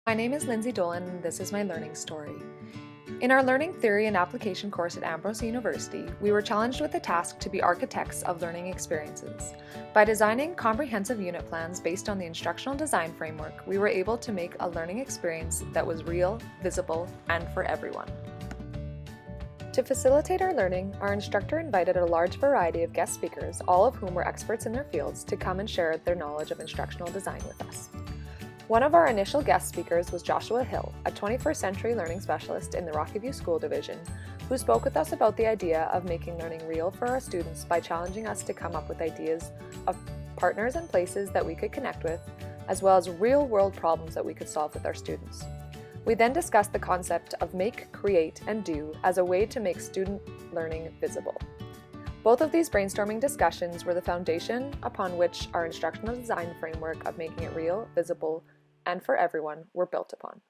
My name is Lindsey Doland and this is my learning story. In our Learning Theory and Application course at Ambrose University, we were challenged with the task to be architects of learning experiences. By designing comprehensive unit plans based on the instructional design framework, we were able to make a learning experience that was real, visible, and for everyone. To facilitate our learning, our instructor invited a large variety of guest speakers, all of whom were experts in their fields, to come and share their knowledge of instructional design with us. One of our initial guest speakers was Joshua Hill, a 21st century learning specialist in the Rocky View School Division, who spoke with us about the idea of making learning real for our students by challenging us to come up with ideas of partners and places that we could connect with, as well as real-world problems that we could solve with our students. We then discussed the concept of make, create, and do as a way to make student learning visible. Both of these brainstorming discussions were the foundation upon which our instructional design framework of making it real, visible, and for everyone were built upon.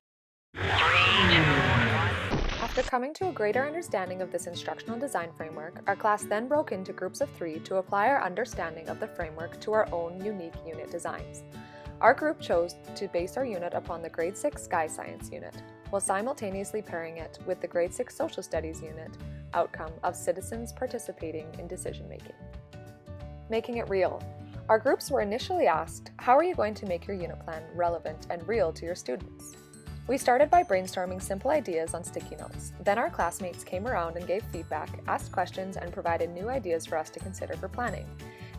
After coming to a greater understanding of this instructional design framework, our class then broke into groups of 3 to apply our understanding of the framework to our own unique unit designs. Our group chose to base our unit upon the Grade 6 Sky Science unit, while simultaneously pairing it with the Grade 6 Social Studies unit outcome of citizens participating in decision-making. Making it real. Our groups were initially asked, how are you going to make your unit plan relevant and real to your students? We started by brainstorming simple ideas on sticky notes. Then our classmates came around and gave feedback, asked questions, and provided new ideas for us to consider for planning.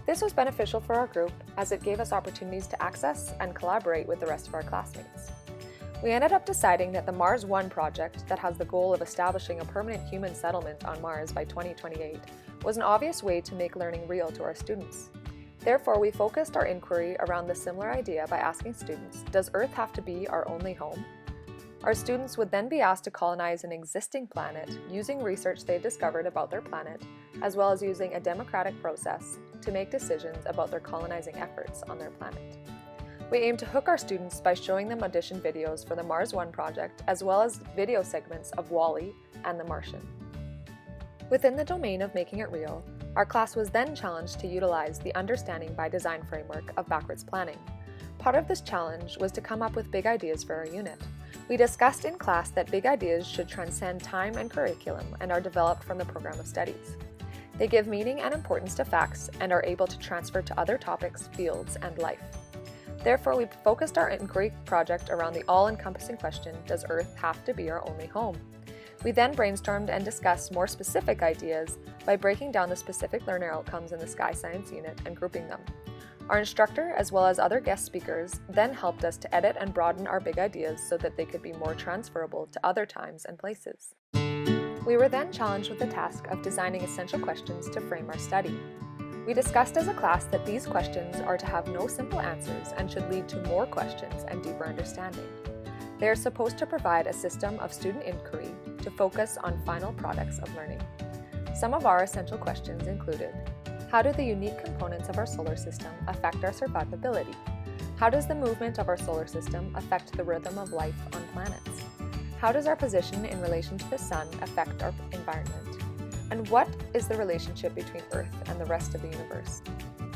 This was beneficial for our group as it gave us opportunities to access and collaborate with the rest of our classmates. We ended up deciding that the Mars 1 project, that has the goal of establishing a permanent human settlement on Mars by 2028, was an obvious way to make learning real to our students. Therefore, we focused our inquiry around the similar idea by asking students, does Earth have to be our only home? Our students would then be asked to colonize an existing planet using research they discovered about their planet, as well as using a democratic process to make decisions about their colonizing efforts on their planet. We aim to hook our students by showing them audition videos for the Mars 1 project, as well as video segments of WALL-E and The Martian. Within the domain of making it real, our class was then challenged to utilize the Understanding by Design framework of backwards planning. Part of this challenge was to come up with big ideas for our unit. We discussed in class that big ideas should transcend time and curriculum and are developed from the program of studies. They give meaning and importance to facts and are able to transfer to other topics, fields, and life. Therefore, we focused our inquiry project around the all-encompassing question, does Earth have to be our only home? We then brainstormed and discussed more specific ideas by breaking down the specific learner outcomes in the Sky Science unit and grouping them. Our instructor, as well as other guest speakers, then helped us to edit and broaden our big ideas so that they could be more transferable to other times and places. We were then challenged with the task of designing essential questions to frame our study. We discussed as a class that these questions are to have no simple answers and should lead to more questions and deeper understanding. They are supposed to provide a system of student inquiry to focus on final products of learning. Some of our essential questions included: how do the unique components of our solar system affect our survivability? How does the movement of our solar system affect the rhythm of life on planets? How does our position in relation to the sun affect our environment? And what is the relationship between Earth and the rest of the universe?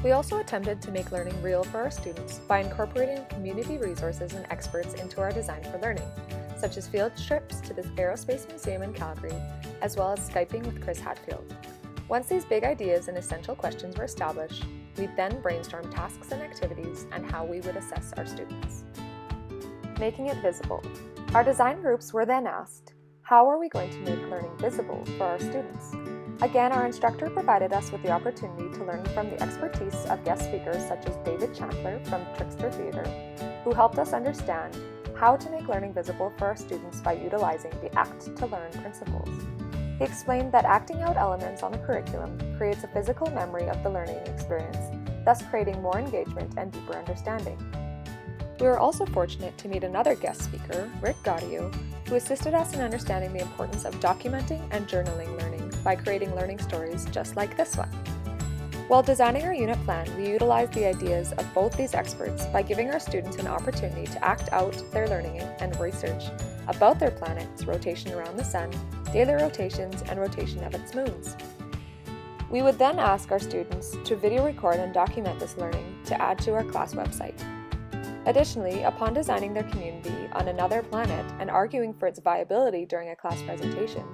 We also attempted to make learning real for our students by incorporating community resources and experts into our design for learning, such as field trips to the Aerospace Museum in Calgary, as well as Skyping with Chris Hadfield. Once these big ideas and essential questions were established, we then brainstormed tasks and activities and how we would assess our students. Making it visible. Our design groups were then asked, how are we going to make learning visible for our students? Again, our instructor provided us with the opportunity to learn from the expertise of guest speakers such as David Chandler from Trickster Theatre, who helped us understand how to make learning visible for our students by utilizing the Act to Learn principles. He explained that acting out elements on the curriculum creates a physical memory of the learning experience, thus creating more engagement and deeper understanding. We were also fortunate to meet another guest speaker, Rick Gaudio, who assisted us in understanding the importance of documenting and journaling learning by creating learning stories just like this one. While designing our unit plan, we utilized the ideas of both these experts by giving our students an opportunity to act out their learning and research about their planet's rotation around the sun, daily rotations, and rotation of its moons. We would then ask our students to video record and document this learning to add to our class website. Additionally, upon designing their community on another planet and arguing for its viability during a class presentation,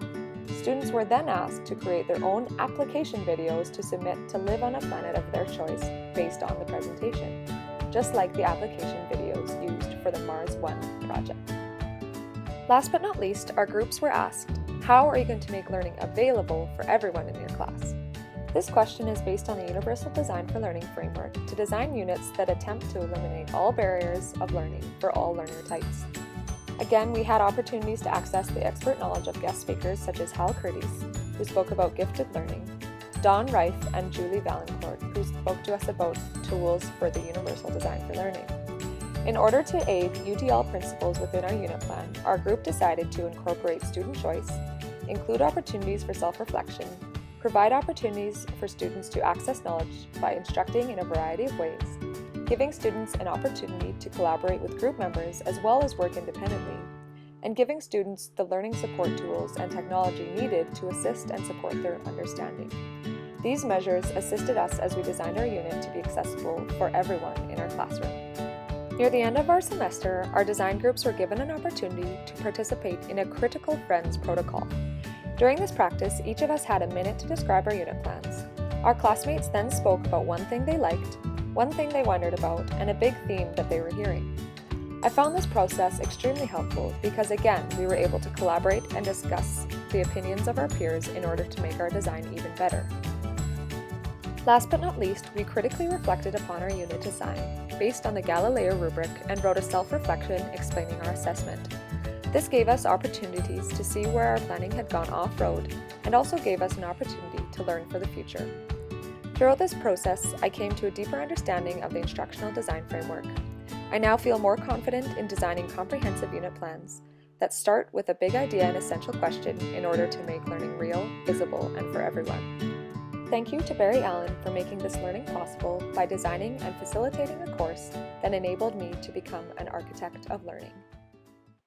students were then asked to create their own application videos to submit to live on a planet of their choice based on the presentation, just like the application videos used for the Mars One project. Last but not least, our groups were asked, how are you going to make learning available for everyone in your class? This question is based on the Universal Design for Learning framework to design units that attempt to eliminate all barriers of learning for all learner types. Again, we had opportunities to access the expert knowledge of guest speakers such as Hal Curtis, who spoke about gifted learning, Don Reif and Julie Valancourt, who spoke to us about tools for the Universal Design for Learning. In order to aid UDL principles within our unit plan, our group decided to incorporate student choice, include opportunities for self-reflection, provide opportunities for students to access knowledge by instructing in a variety of ways, giving students an opportunity to collaborate with group members as well as work independently, and giving students the learning support tools and technology needed to assist and support their understanding. These measures assisted us as we designed our unit to be accessible for everyone in our classroom. Near the end of our semester, our design groups were given an opportunity to participate in a critical friends protocol. During this practice, each of us had a minute to describe our unit plans. Our classmates then spoke about one thing they liked, one thing they wondered about, and a big theme that they were hearing. I found this process extremely helpful because, again, we were able to collaborate and discuss the opinions of our peers in order to make our design even better. Last but not least, we critically reflected upon our unit design based on the Galileo rubric and wrote a self-reflection explaining our assessment. This gave us opportunities to see where our planning had gone off-road and also gave us an opportunity to learn for the future. Throughout this process, I came to a deeper understanding of the instructional design framework. I now feel more confident in designing comprehensive unit plans that start with a big idea and essential question in order to make learning real, visible, and for everyone. Thank you to Barry Allen for making this learning possible by designing and facilitating a course that enabled me to become an architect of learning.